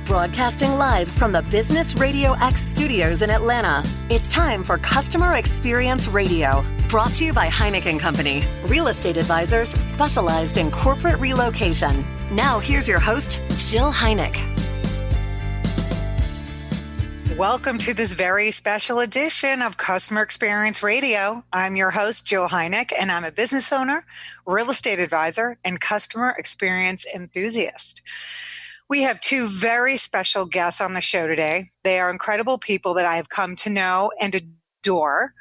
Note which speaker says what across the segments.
Speaker 1: Broadcasting live from the Business RadioX studios in Atlanta, it's time for Customer Experience Radio. Brought to you by Heineken Company, real estate advisors specialized in corporate relocation. Now here's your host, Jill Heineck.
Speaker 2: Welcome to this very special edition of Customer Experience Radio. I'm your host, Jill Heineck, and I'm a business owner, real estate advisor, and customer experience enthusiast. We have two very special guests on the show today. They are incredible people that I have come to know and adore,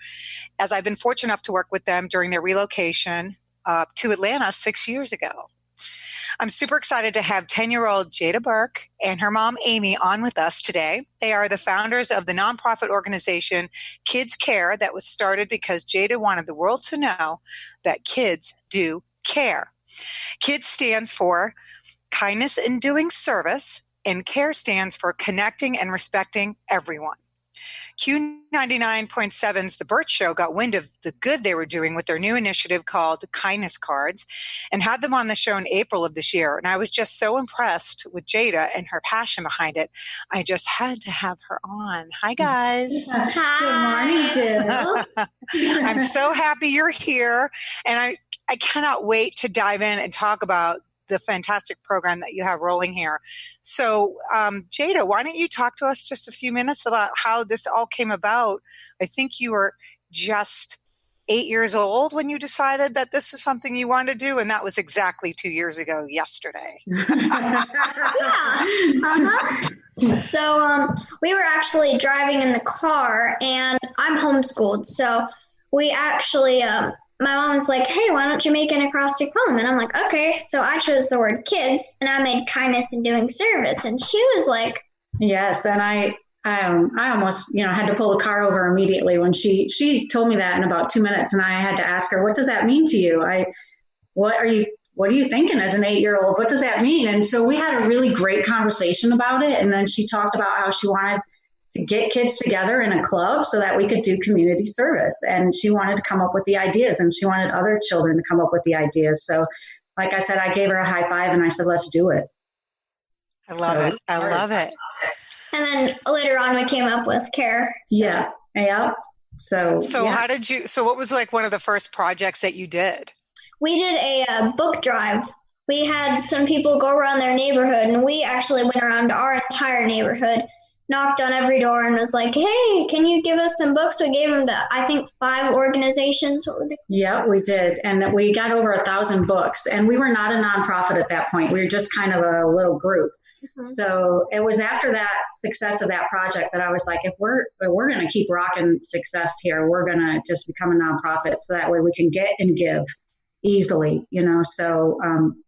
Speaker 2: as I've been fortunate enough to work with them during their relocation to Atlanta 6 years ago. I'm super excited to have 10-year-old Jaida Burke and her mom, Amie, on with us today. They are the founders of the nonprofit organization Kids Care that was started because Jaida wanted the world to know that kids do care. KIDS stands for Kindness in Doing Service, and CARE stands for Connecting and Respecting Everyone. Q99.7's The Burt Show got wind of the good they were doing with their new initiative called the Kindness Cards and had them on the show in April of this year. And I was just so impressed with Jaida and her passion behind it. I just had to have her on. Hi, guys.
Speaker 3: Hi. Good morning, Jill.
Speaker 2: I'm so happy you're here. And I cannot wait to dive in and talk about the fantastic program that you have rolling here. So, Jaida, why don't you talk to us just a few minutes about how this all came about? I think you were just 8 years old when you decided that this was something you wanted to do, and that was exactly 2 years ago yesterday.
Speaker 3: Yeah. So, we were actually driving in the car, and I'm homeschooled. So, we actually, my mom was like, hey, why don't you make an acrostic poem? And I'm like, okay. So I chose the word kids, and I made kindness in doing service. And she was like,
Speaker 4: yes. And I almost, had to pull the car over immediately when she told me that in about 2 minutes. And I had to ask her, what does that mean to you? What are you thinking as an 8-year-old? What does that mean? And so we had a really great conversation about it. And then she talked about how she wanted to get kids together in a club so that we could do community service. And she wanted to come up with the ideas, and she wanted other children to come up with the ideas. So like I said, I gave her a high five and I said, let's do it.
Speaker 2: I love it. I love it.
Speaker 3: And then later on we came up with CARE. So.
Speaker 4: Yeah. So
Speaker 2: what was like one of the first projects that you did?
Speaker 3: We did a book drive. We had some people go around their neighborhood, and we actually went around our entire neighborhood, knocked on every door, and was like, hey, can you give us some books? We gave them to, I think, 5 organizations.
Speaker 4: Yeah, we did. And we got over 1,000 books. And we were not a nonprofit at that point. We were just kind of a little group. Mm-hmm. So it was after that success of that project that I was like, if we're going to keep rocking success here, we're going to just become a nonprofit so that way we can get and give easily, So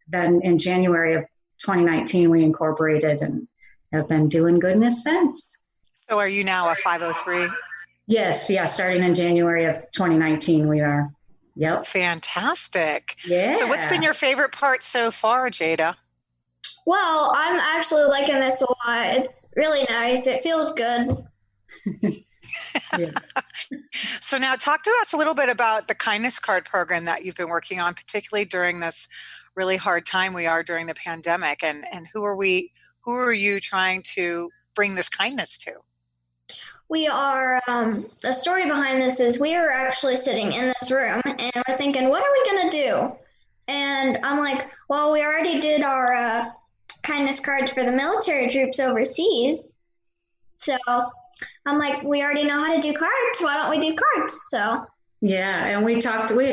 Speaker 4: then in January of 2019, we incorporated and have been doing goodness since.
Speaker 2: So are you now a 503?
Speaker 4: Yes. Starting in January of 2019, we are. Yep.
Speaker 2: Fantastic.
Speaker 4: Yeah.
Speaker 2: So what's been your favorite part so far, Jaida?
Speaker 3: Well, I'm actually liking this a lot. It's really nice. It feels good.
Speaker 4: Yeah.
Speaker 2: So now talk to us a little bit about the Kindness Card program that you've been working on, particularly during this really hard time we are during the pandemic. And who are you trying to bring this kindness to?
Speaker 3: We are, the story behind this is we were actually sitting in this room and we're thinking, what are we going to do? And I'm like, well, we already did our kindness cards for the military troops overseas. So I'm like, we already know how to do cards. Why don't we do cards? So.
Speaker 4: Yeah. And we had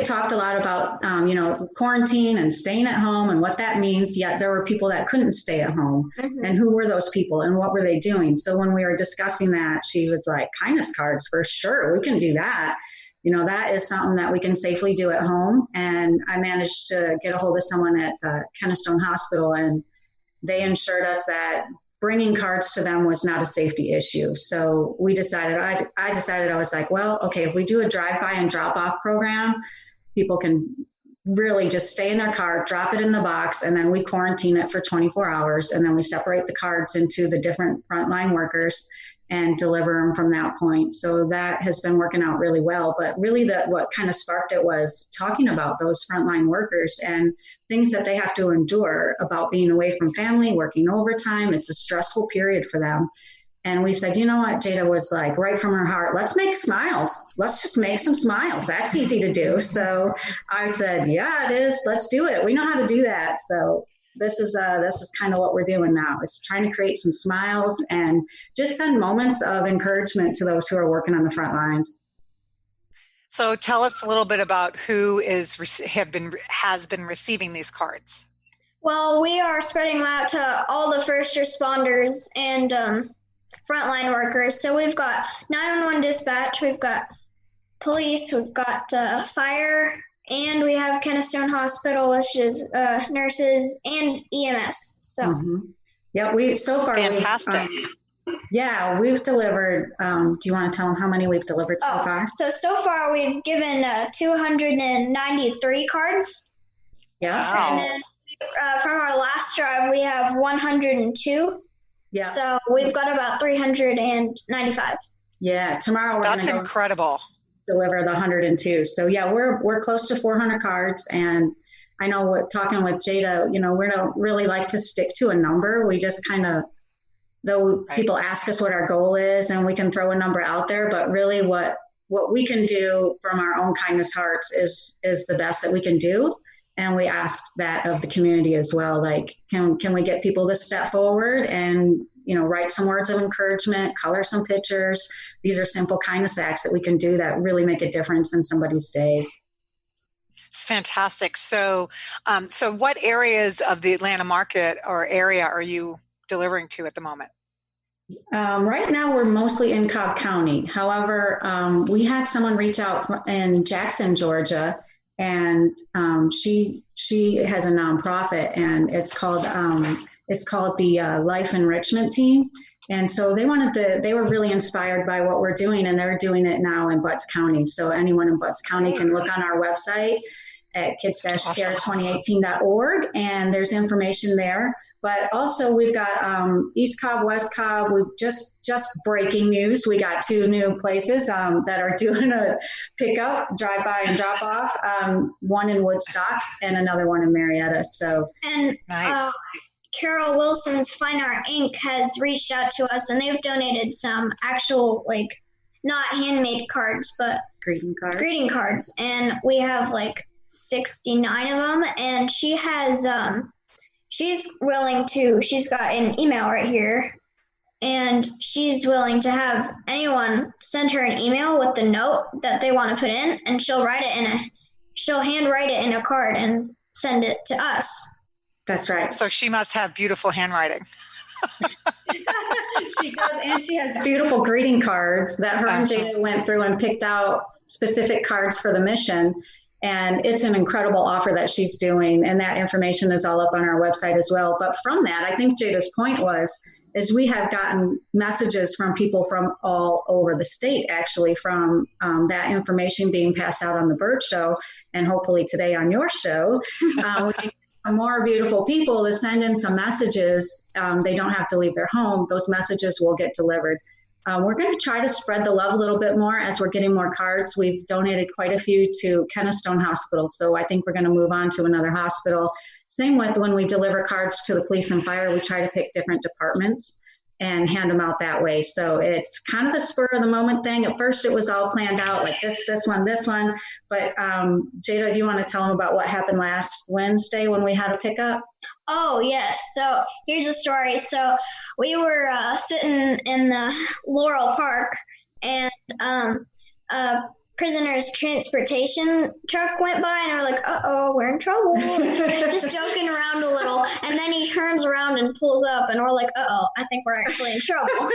Speaker 4: talked a lot about, quarantine and staying at home and what that means. Yet there were people that couldn't stay at home. Mm-hmm. And who were those people and what were they doing? So when we were discussing that, she was like, kindness cards for sure. We can do that. That is something that we can safely do at home. And I managed to get a hold of someone at Kennestone Hospital, and they assured us that bringing cards to them was not a safety issue. So we decided, I was like, well, okay, if we do a drive-by and drop-off program, people can really just stay in their car, drop it in the box, and then we quarantine it for 24 hours. And then we separate the cards into the different frontline workers. and deliver them from that point. So that has been working out really well. But really what kind of sparked it was talking about those frontline workers and things that they have to endure about being away from family, working overtime. It's a stressful period for them. And we said, you know what, Jaida was like, right from her heart, let's make smiles. Let's just make some smiles. That's easy to do. So I said, yeah, it is. Let's do it. We know how to do that. So this is kind of what we're doing now, is trying to create some smiles and just send moments of encouragement to those who are working on the front lines.
Speaker 2: So tell us a little bit about who has been receiving these cards.
Speaker 3: Well, we are spreading them out to all the first responders and frontline workers. So we've got 911 dispatch, we've got police, we've got fire, and we have Kennestone Hospital, which is nurses and EMS. So,
Speaker 4: yeah, we so far
Speaker 2: fantastic.
Speaker 4: We've delivered. Do you want to tell them how many we've delivered so far?
Speaker 3: So far we've given 293 cards.
Speaker 4: Yeah.
Speaker 2: Wow.
Speaker 3: And then from our last drive, we have 102.
Speaker 4: Yeah.
Speaker 3: So we've got about 395.
Speaker 4: Yeah. Tomorrow we're
Speaker 2: That's incredible.
Speaker 4: Deliver the 102. So yeah, we're close to 400 cards. And I know talking with Jaida, we don't really like to stick to a number. We just kind of, though people ask us what our goal is, and we can throw a number out there, but really what we can do from our own kindness hearts is the best that we can do. And we ask that of the community as well. Like, can we get people to step forward and, write some words of encouragement, color some pictures. These are simple kindness acts that we can do that really make a difference in somebody's day.
Speaker 2: It's fantastic. So what areas of the Atlanta market or area are you delivering to at the moment?
Speaker 4: Right now, we're mostly in Cobb County. However, we had someone reach out in Jackson, Georgia, and she has a nonprofit, and it's called the Life Enrichment Team. And so they were really inspired by what we're doing, and they're doing it now in Butts County. So anyone in Butts County can look on our website at kids-care2018.org, and there's information there. But also we've got East Cobb, West Cobb. We've just breaking news. We got 2 new places that are doing a pickup, drive-by and drop-off, one in Woodstock and another one in Marietta. So
Speaker 2: nice.
Speaker 3: Carol Wilson's Fine Art Inc. has reached out to us, and they've donated some actual, not handmade cards, but
Speaker 4: greeting cards.
Speaker 3: And we have 69 of them, and she has she's got an email right here, and she's willing to have anyone send her an email with the note that they want to put in, and she'll handwrite it in a card and send it to us.
Speaker 4: That's right.
Speaker 2: So she must have beautiful handwriting.
Speaker 4: She does, and she has beautiful greeting cards that her and Jaida went through and picked out specific cards for the mission. And it's an incredible offer that she's doing, and that information is all up on our website as well. But from that, I think Jada's point is we have gotten messages from people from all over the state, actually, from that information being passed out on the Bird Show, and hopefully today on your show. We can more beautiful people to send in some messages. They don't have to leave their home. Those messages will get delivered. We're going to try to spread the love a little bit more as we're getting more cards. We've donated quite a few to Kennestone Hospital, so I think we're going to move on to another hospital. Same with when we deliver cards to the police and fire, we try to pick different departments and hand them out that way. So it's kind of a spur of the moment thing. At first it was all planned out, like this one. But Jaida, do you want to tell them about what happened last Wednesday when we had a pickup?
Speaker 3: Oh, yes. So here's a story. So we were sitting in the Laurel Park, and a prisoner's transportation truck went by, and we're like, uh-oh, we're in trouble. Just joking around a little. And then he turns around and pulls up, and we're like, uh-oh, I think we're actually in trouble.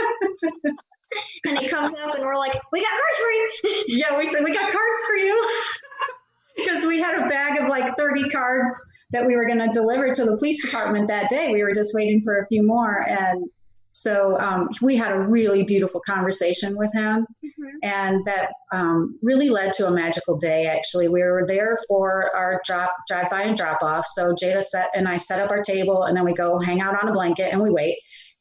Speaker 3: And he comes up, and we're like, we got cards for you.
Speaker 4: Yeah, we said, we got cards for you. Because we had a bag of 30 cards that we were going to deliver to the police department that day. We were just waiting for a few more. And so we had a really beautiful conversation with him. Mm-hmm. And that really led to a magical day, actually. We were there for our drive-by and drop-off. So Jaida and I set up our table, and then we go hang out on a blanket and we wait.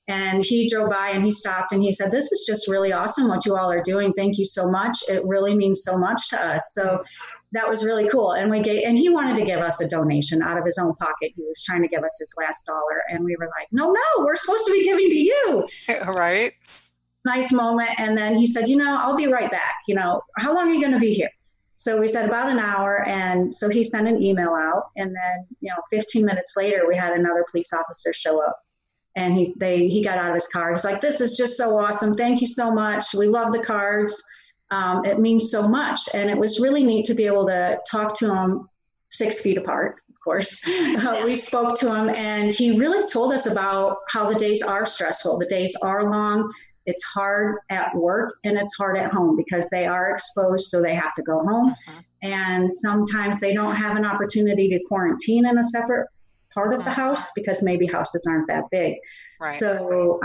Speaker 4: And he drove by and he stopped and he said, "This is just really awesome what you all are doing. Thank you so much. It really means so much to us." So that was really cool. And he wanted to give us a donation out of his own pocket. He was trying to give us his last dollar. And we were like, no, we're supposed to be giving to you.
Speaker 2: Right.
Speaker 4: Nice moment. And then he said, "I'll be right back. How long are you going to be here?" So we said about an hour. And so he sent an email out. And then, 15 minutes later, we had another police officer show up. And he got out of his car. He's like, "This is just so awesome. Thank you so much. We love the cards. It means so much." And it was really neat to be able to talk to him 6 feet apart, of course. We spoke to him and he really told us about how the days are stressful. The days are long. It's hard at work and it's hard at home because they are exposed, so they have to go home. And sometimes they don't have an opportunity to quarantine in a separate part of the house because maybe houses aren't that big.
Speaker 2: Right.
Speaker 4: So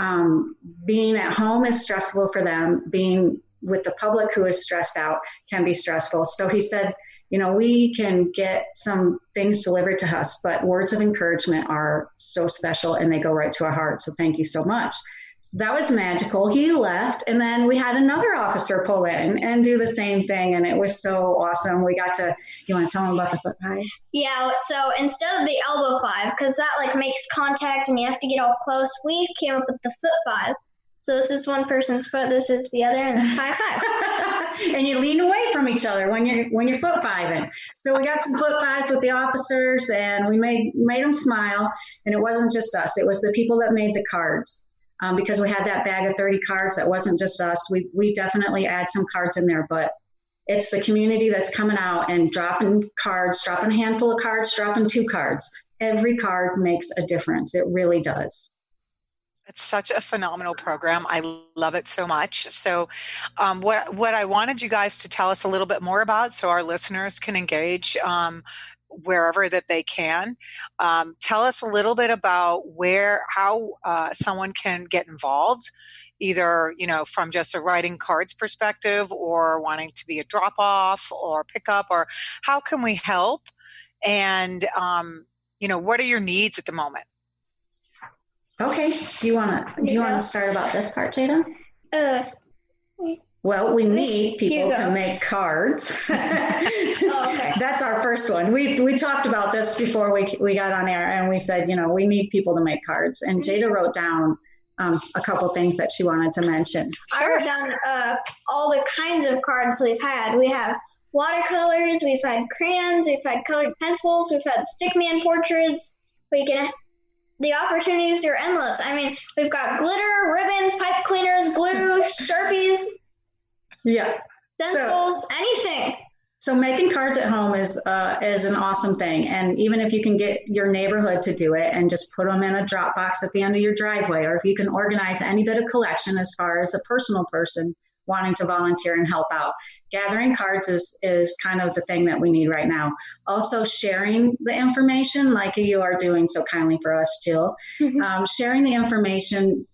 Speaker 4: being at home is stressful for them. Being with the public who is stressed out can be stressful. So he said, we can get some things delivered to us, but words of encouragement are so special and they go right to our heart. So thank you so much. So that was magical. He left and then we had another officer pull in and do the same thing. And it was so awesome. We got to, you want to tell them about the foot pies?
Speaker 3: Yeah. So instead of the elbow 5, because that makes contact and you have to get all close, we came up with the foot 5. So this is one person's foot, this is the other, and then 5.
Speaker 4: And you lean away from each other when you're foot fiving. So we got some foot fives with the officers, and we made them smile. And it wasn't just us; it was the people that made the cards. Because we had that bag of 30 cards, that wasn't just us. We definitely add some cards in there, but it's the community that's coming out and dropping cards, dropping a handful of cards, dropping 2 cards. Every card makes a difference. It really does.
Speaker 2: It's such a phenomenal program. I love it so much. So what I wanted you guys to tell us a little bit more about so our listeners can engage wherever that they can. Tell us a little bit about how someone can get involved, either, from just a writing cards perspective or wanting to be a drop off or pick up, or how can we help? And, what are your needs at the moment?
Speaker 4: Okay. Do you want to start about this part, Jaida? Well, we need people to make cards.
Speaker 3: Okay.
Speaker 4: That's our first one. We talked about this before we got on air, and we said, we need people to make cards. And Jaida wrote down a couple things that she wanted to mention.
Speaker 3: I wrote down all the kinds of cards we've had. We have watercolors, we've had crayons, we've had colored pencils, we've had stickman portraits. The opportunities are endless. I mean, we've got glitter, ribbons, pipe cleaners, glue, Sharpies.
Speaker 4: Yeah.
Speaker 3: Stencils, anything.
Speaker 4: So making cards at home is an awesome thing. And even if you can get your neighborhood to do it and just put them in a drop box at the end of your driveway, or if you can organize any bit of collection as far as a personal person wanting to volunteer and help out. Gathering cards is kind of the thing that we need right now. Also sharing the information like you are doing so kindly for us, Jill. Sharing the information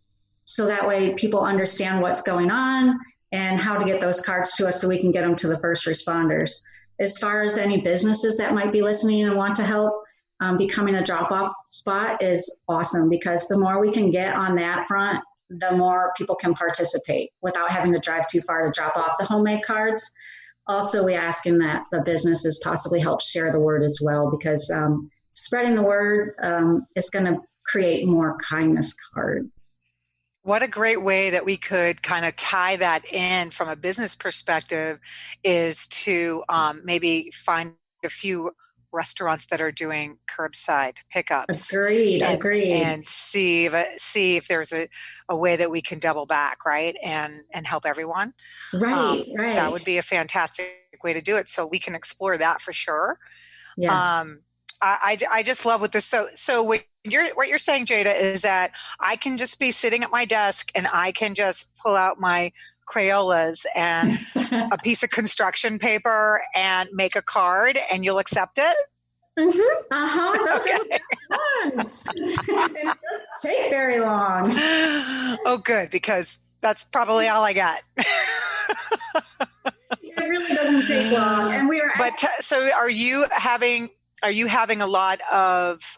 Speaker 4: so that way people understand what's going on and how to get those cards to us so we can get them to the first responders. As far as any businesses that might be listening and want to help, becoming a drop-off spot is awesome, because the more we can get on that front, the more people can participate without having to drive too far to drop off the homemade cards. Also, we ask in that the businesses possibly help share the word as well, because spreading the word is going to create more kindness cards.
Speaker 2: What a great way that we could kind of tie that in from a business perspective is to
Speaker 4: maybe
Speaker 2: find a few restaurants that are doing curbside pickups.
Speaker 4: Agreed.
Speaker 2: And see if there's a way that we can double back, right? And help everyone.
Speaker 4: Right.
Speaker 2: That would be a fantastic way to do it. So we can explore that for sure.
Speaker 4: Yeah.
Speaker 2: I just love what this. So what you're saying, Jaida, is that I can just be sitting at my desk and I can just pull out my Crayolas and a piece of construction paper and make a card, and you'll accept it?
Speaker 3: Mm-hmm.
Speaker 4: Those are the best ones. It doesn't take very long.
Speaker 2: Oh, good, because that's probably all I got.
Speaker 4: It really doesn't take long. And we were
Speaker 2: so are you having a lot of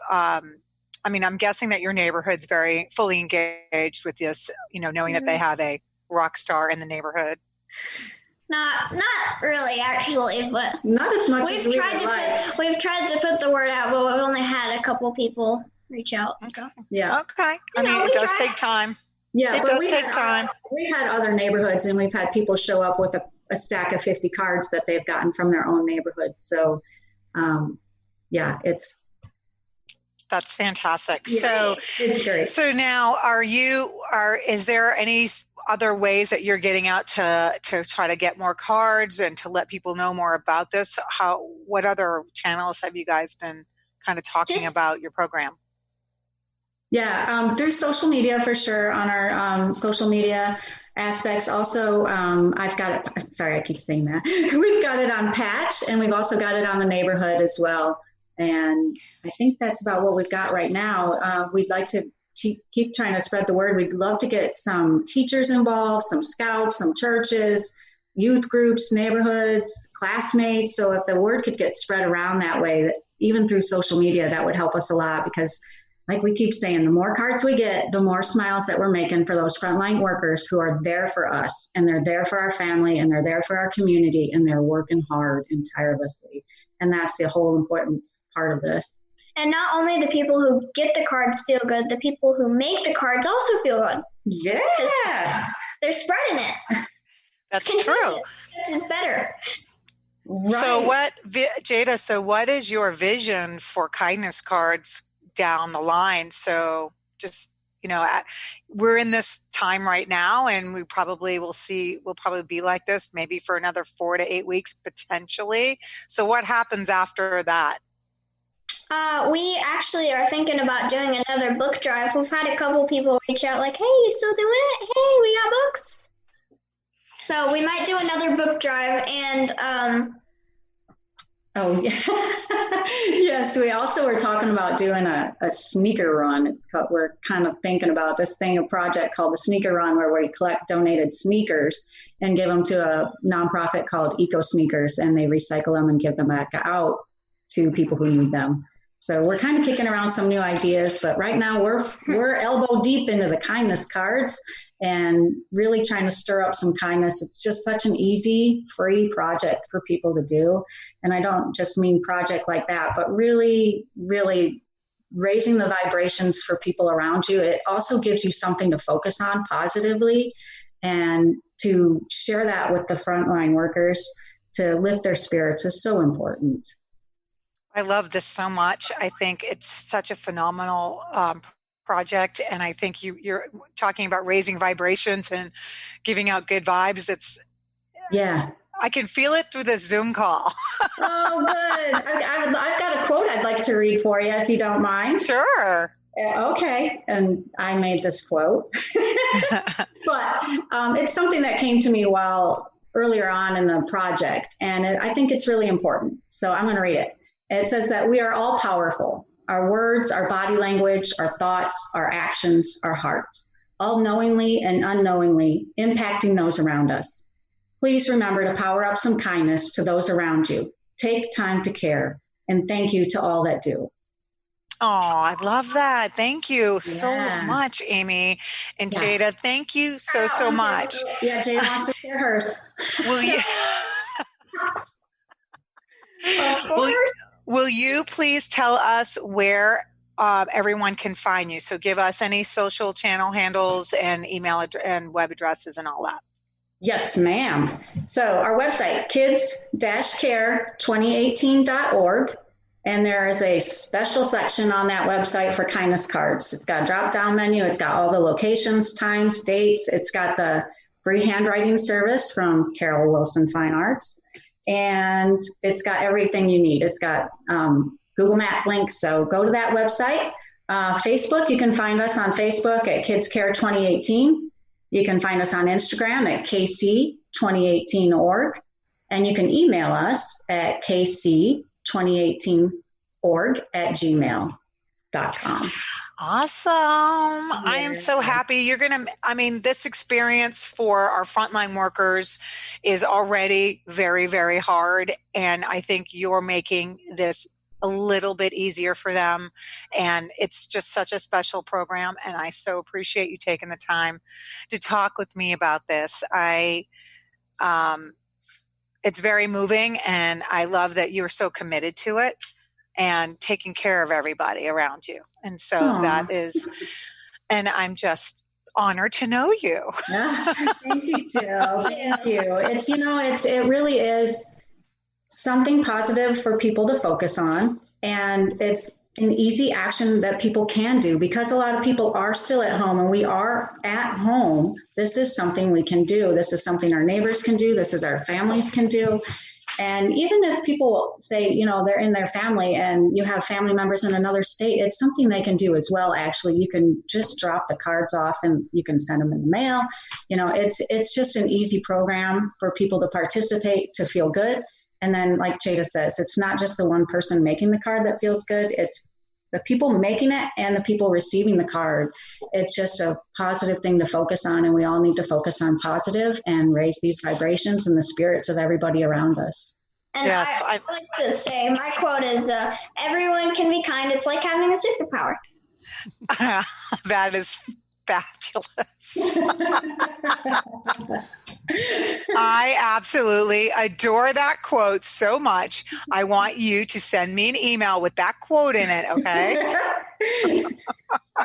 Speaker 2: I mean, I'm guessing that your neighborhood's very fully engaged with this, knowing that they have a rock star in the neighborhood.
Speaker 3: Not really, actually, but
Speaker 4: not as much as
Speaker 3: we've tried to put the word out, but we've only had a couple people reach out.
Speaker 2: Okay.
Speaker 4: Yeah.
Speaker 2: Okay. I mean, it does take time.
Speaker 4: Yeah,
Speaker 2: it does take time.
Speaker 4: We've had other neighborhoods, and we've had people show up with a stack of 50 cards that they've gotten from their own neighborhood. So,
Speaker 2: that's fantastic.
Speaker 4: Yeah,
Speaker 2: so
Speaker 4: it's great.
Speaker 2: So now, is there any other ways that you're getting out to try to get more cards and to let people know more about this? What other channels have you guys been kind of talking about your program?
Speaker 4: Yeah, through social media for sure, on our social media aspects. Also, I've got it. Sorry, I keep saying that. We've got it on patch, and we've also got it on the neighborhood as well. And I think that's about what we've got right now. We'd like to keep trying to spread the word. We'd love to get some teachers involved, some scouts, some churches, youth groups, neighborhoods, classmates. So if the word could get spread around that way, even through social media, that would help us a lot, because like we keep saying, the more cards we get, the more smiles that we're making for those frontline workers who are there for us, and they're there for our family, and they're there for our community, and they're working hard and tirelessly. And that's the whole important part of this.
Speaker 3: And not only the people who get the cards feel good, the people who make the cards also feel good.
Speaker 4: Yeah.
Speaker 3: They're spreading it.
Speaker 2: That's true.
Speaker 3: It's better.
Speaker 4: Right.
Speaker 2: So Jaida, what is your vision for kindness cards down the line? So just, we're in this time right now, and we'll probably be like this maybe for another 4 to 8 weeks potentially. So what happens after that?
Speaker 3: We actually are thinking about doing another book drive. We've had a couple people reach out like, hey, you still doing it? Hey, we got books. So we might do another book drive, and
Speaker 4: oh yeah. Yes, we also were talking about doing a sneaker run. We're kind of thinking about a project called the Sneaker Run, where we collect donated sneakers and give them to a nonprofit called Eco Sneakers, and they recycle them and give them back out to people who need them. So we're kind of kicking around some new ideas, but right now we're elbow deep into the kindness cards and really trying to stir up some kindness. It's just such an easy, free project for people to do. And I don't just mean project like that, but really, really raising the vibrations for people around you. It also gives you something to focus on positively, and to share that with the frontline workers to lift their spirits is so important.
Speaker 2: I love this so much. I think it's such a phenomenal project, and I think you're talking about raising vibrations and giving out good vibes. I can feel it through the Zoom call.
Speaker 4: Oh, good. I've got a quote I'd like to read for you, if you don't mind.
Speaker 2: Sure.
Speaker 4: Okay, and I made this quote, but it's something that came to me while earlier on in the project, and I think it's really important. So I'm going to read it. It says that we are all powerful. Our words, our body language, our thoughts, our actions, our hearts, all knowingly and unknowingly impacting those around us. Please remember to power up some kindness to those around you. Take time to care, and thank you to all that do.
Speaker 2: Oh, I love that. Thank you so much, Amy. And Jaida, thank you so much.
Speaker 4: Yeah, Jaida wants to share hers.
Speaker 2: Will you? Will you please tell us where everyone can find you? So give us any social channel handles and email and web addresses and all that.
Speaker 4: Yes, ma'am. So our website, kids-care2018.org. And there is a special section on that website for kindness cards. It's got a drop-down menu. It's got all the locations, times, dates. It's got the free handwriting service from Carol Wilson Fine Arts. And it's got everything you need. It's got Google Map links. So go to that website. Facebook, you can find us on Facebook at Kids Care 2018. You can find us on Instagram at KC2018.org. And you can email us at kc2018org@gmail.com.
Speaker 2: Awesome. Yeah. I am so happy. This experience for our frontline workers is already very, very hard. And I think you're making this a little bit easier for them. And it's just such a special program. And I so appreciate you taking the time to talk with me about this. It's very moving, and I love that you're so committed to it and taking care of everybody around you. And so that is, and I'm just honored to know you.
Speaker 4: Thank you, Jill. Thank you. It really is something positive for people to focus on. And it's an easy action that people can do because a lot of people are still at home and we are at home. This is something we can do. This is something our neighbors can do. This is our families can do. And even if people say, they're in their family and you have family members in another state, it's something they can do as well. Actually, you can just drop the cards off and you can send them in the mail. It's just an easy program for people to participate, to feel good. And then, like Jaida says, it's not just the one person making the card that feels good. It's the people making it and the people receiving the card. It's just a positive thing to focus on. And we all need to focus on positive and raise these vibrations and the spirits of everybody around us.
Speaker 3: And yes, I like to say, my quote is, everyone can be kind. It's like having a superpower.
Speaker 2: That is fabulous. I absolutely adore that quote so much. I want you to send me an email with that quote in it, okay?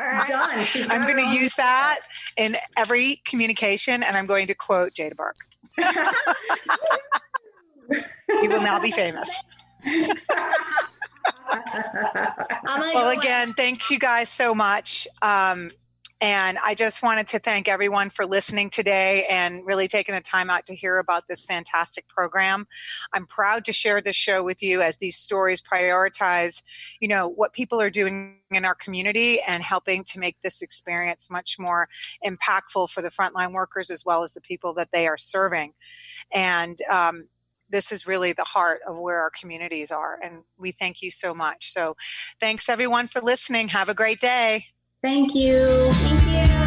Speaker 4: Done.
Speaker 2: I'm going to use that in every communication, and I'm going to quote Jaida Burke. You will now be famous. Well, again, thank you guys so much. And I just wanted to thank everyone for listening today and really taking the time out to hear about this fantastic program. I'm proud to share this show with you as these stories prioritize, what people are doing in our community and helping to make this experience much more impactful for the frontline workers as well as the people that they are serving. And this is really the heart of where our communities are. And we thank you so much. So thanks everyone for listening. Have a great day.
Speaker 4: Thank you.
Speaker 3: Thank you.